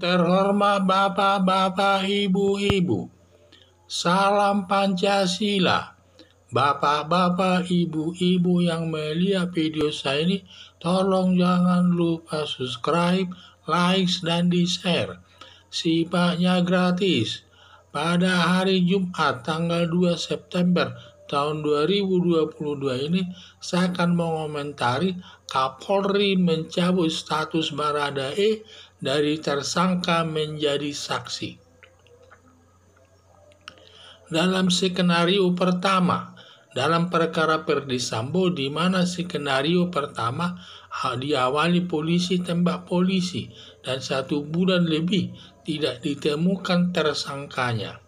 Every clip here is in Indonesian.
Terhormat Bapak-Bapak, Ibu-Ibu, salam Pancasila. Bapak-bapak, ibu-ibu yang melihat video saya ini, tolong jangan lupa subscribe, like, dan di-share. Sifatnya gratis. Pada hari Jumat tanggal 2 September tahun 2022 ini, saya akan mengomentari Kapolri mencabut status Baradae dari tersangka menjadi saksi. Dalam skenario pertama, dalam perkara Ferdy Sambo, di mana skenario pertama diawali polisi tembak polisi dan 1 bulan lebih tidak ditemukan tersangkanya.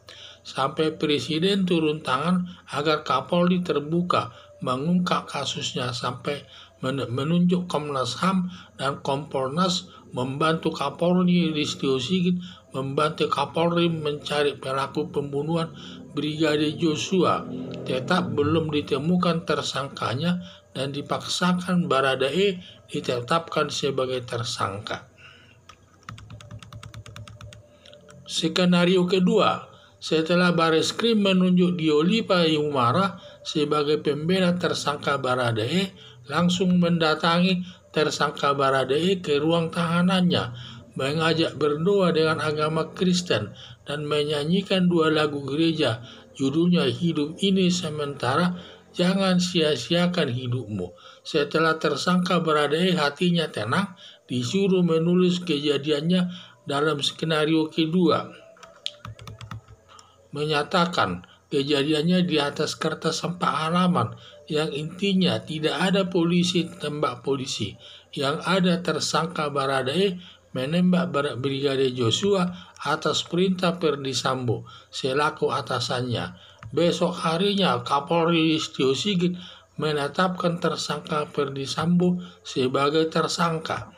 Sampai Presiden turun tangan agar Kapolri terbuka mengungkap kasusnya, sampai menunjuk Komnas HAM dan Kompolnas membantu Kapolri Listio Sigit, membantu Kapolri mencari pelaku pembunuhan Brigadir Joshua. Tetap belum ditemukan tersangkanya dan dipaksakan Baradae ditetapkan sebagai tersangka. Skenario kedua, setelah Bareskrim menunjuk Diolipa Yumara sebagai pembela tersangka Baradae, langsung mendatangi tersangka Baradae ke ruang tahanannya, mengajak berdoa dengan agama Kristen dan menyanyikan 2 lagu gereja, judulnya Hidup Ini Sementara, Jangan Sia-siakan Hidupmu. Setelah tersangka Baradae hatinya tenang, disuruh menulis kejadiannya dalam skenario kedua. Menyatakan kejadiannya di atas kertas 4 halaman, yang intinya tidak ada polisi tembak polisi, yang ada tersangka Baradae menembak Brigadir Joshua atas perintah Ferdy Sambo selaku atasannya. Besok harinya Kapolri Listio Sigit menetapkan tersangka Ferdy Sambo sebagai tersangka.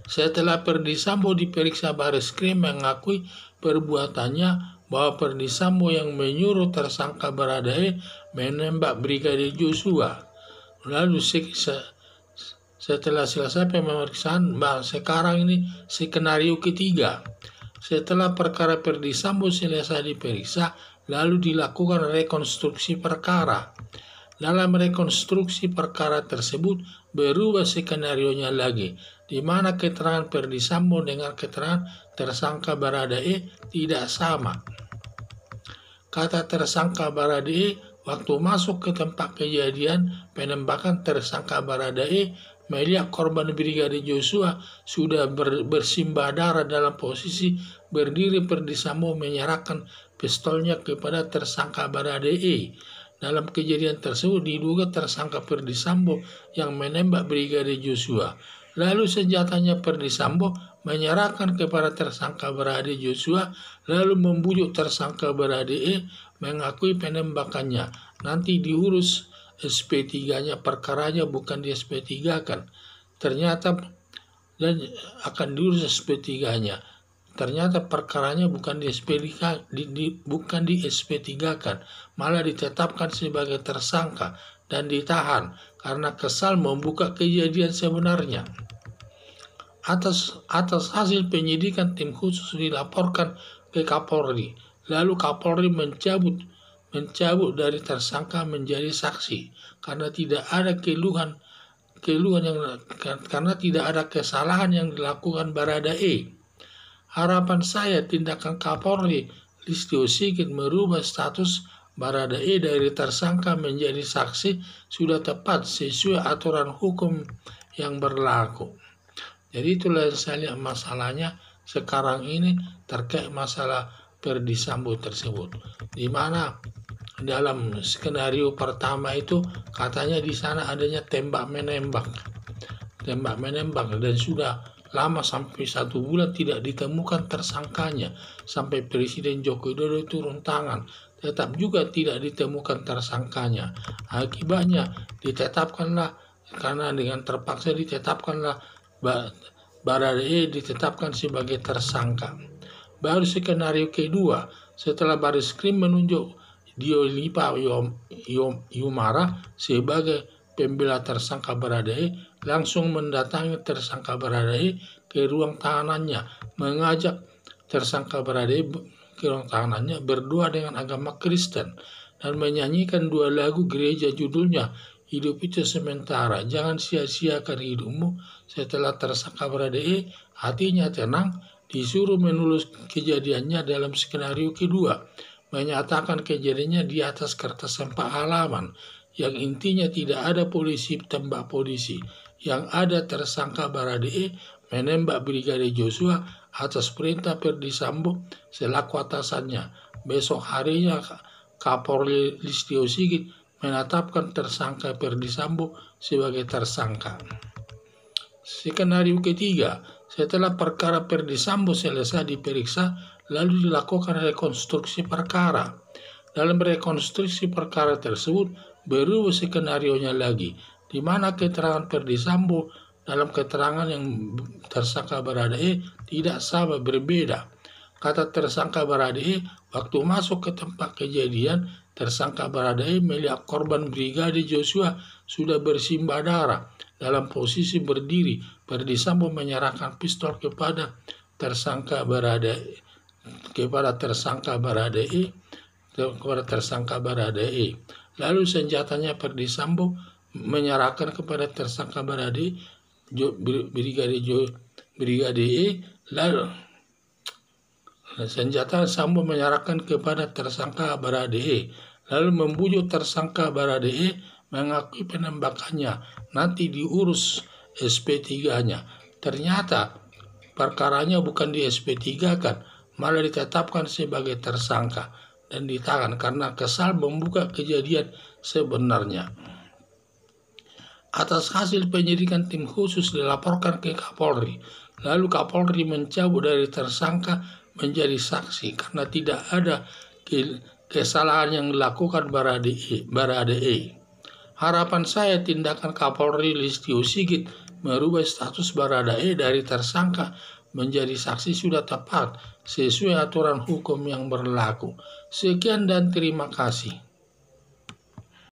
Setelah Ferdy Sambo diperiksa, Bareskrim mengakui perbuatannya bahwa Ferdy Sambo yang menyuruh tersangka Baradae menembak Brigadir Joshua. Lalu setelah selesai pemeriksaan, sekarang ini skenario ketiga. Setelah perkara Ferdy Sambo selesai diperiksa, lalu dilakukan rekonstruksi perkara. Dalam rekonstruksi perkara tersebut berubah skenarionya lagi, di mana keterangan Ferdy Sambo dengan keterangan tersangka Baradae tidak sama. Kata tersangka Baradae, waktu masuk ke tempat kejadian penembakan, tersangka Baradae melihat korban Brigadir Joshua sudah bersimbah darah dalam posisi berdiri. Ferdy Sambo menyerahkan pistolnya kepada tersangka Baradae. Dalam kejadian tersebut diduga tersangka Ferdy Sambo yang menembak Brigadir Joshua. Lalu senjatanya Ferdy Sambo menyerahkan kepada tersangka Brigadir Joshua, lalu membujuk tersangka Baradae mengakui penembakannya. Nanti diurus SP3-nya, perkaranya bukan di SP3-kan. Ternyata dan akan diurus SP3-nya. Ternyata perkaranya bukan di SP3-kan, malah ditetapkan sebagai tersangka dan ditahan karena kesal membuka kejadian sebenarnya. Atas hasil penyidikan, tim khusus dilaporkan ke Kapolri. Lalu Kapolri mencabut dari tersangka menjadi saksi karena tidak ada karena tidak ada kesalahan yang dilakukan Baradae. Harapan saya tindakan Kapolri Listio Sigit merubah status Baradae dari tersangka menjadi saksi sudah tepat sesuai aturan hukum yang berlaku. Jadi itulah yang saya lihat masalahnya sekarang ini terkait masalah Ferdy Sambo tersebut, di mana dalam skenario pertama itu katanya di sana adanya tembak menembak dan sudah lama sampai 1 bulan tidak ditemukan tersangkanya, sampai Presiden Joko Widodo turun tangan tetap juga tidak ditemukan tersangkanya. Akibatnya ditetapkanlah, karena dengan terpaksa ditetapkanlah Baradae ditetapkan sebagai tersangka. Baru skenario kedua, setelah Bareskrim menunjuk Diolipa Yumara sebagai pembela tersangka Baradae, langsung mendatangi tersangka Baradae ke ruang tahanannya, mengajak tersangka Baradae ke ruang tahanannya berdoa dengan agama Kristen dan menyanyikan 2 lagu gereja judulnya Hidup Itu Sementara, Jangan Sia-siakan Hidupmu. Setelah tersangka Baradae hatinya tenang, disuruh menulis kejadiannya dalam skenario kedua, menyatakan kejadiannya di atas kertas 4 halaman, yang intinya tidak ada polisi tembak polisi, yang ada tersangka Baradae menembak Brigadir Joshua atas perintah Ferdy Sambo selaku atasannya. Besok harinya Kapolri Listio Sigit menetapkan tersangka Ferdy Sambo sebagai tersangka. Skenario ketiga, setelah perkara Ferdy Sambo selesai diperiksa, lalu dilakukan rekonstruksi perkara. Dalam rekonstruksi perkara tersebut, berubah skenarionya lagi, di mana keterangan Ferdy Sambo dalam keterangan yang tersangka Baradae tidak sama, berbeda. Kata tersangka Baradae, waktu masuk ke tempat kejadian, tersangka Baradae melihat korban Brigadir Joshua sudah bersimbah darah dalam posisi berdiri. Ferdy Sambo menyerahkan pistol kepada tersangka Baradae, Lalu senjatanya Ferdy Sambo menyerahkan kepada tersangka Baradae, Brigadir, lalu senjata Sambo menyerahkan kepada tersangka Baradae, lalu membujuk tersangka Baradae mengakui penembakannya, nanti diurus SP3-nya. Ternyata perkaranya bukan di SP3-kan, malah ditetapkan sebagai tersangka dan ditahan karena kesal membuka kejadian sebenarnya. Atas hasil penyidikan tim khusus dilaporkan ke Kapolri, lalu Kapolri mencabut dari tersangka menjadi saksi karena tidak ada kesalahan yang dilakukan Baradae. Harapan saya tindakan Kapolri Listio Sigit merubah status Baradae dari tersangka menjadi saksi sudah tepat sesuai aturan hukum yang berlaku. Sekian dan terima kasih.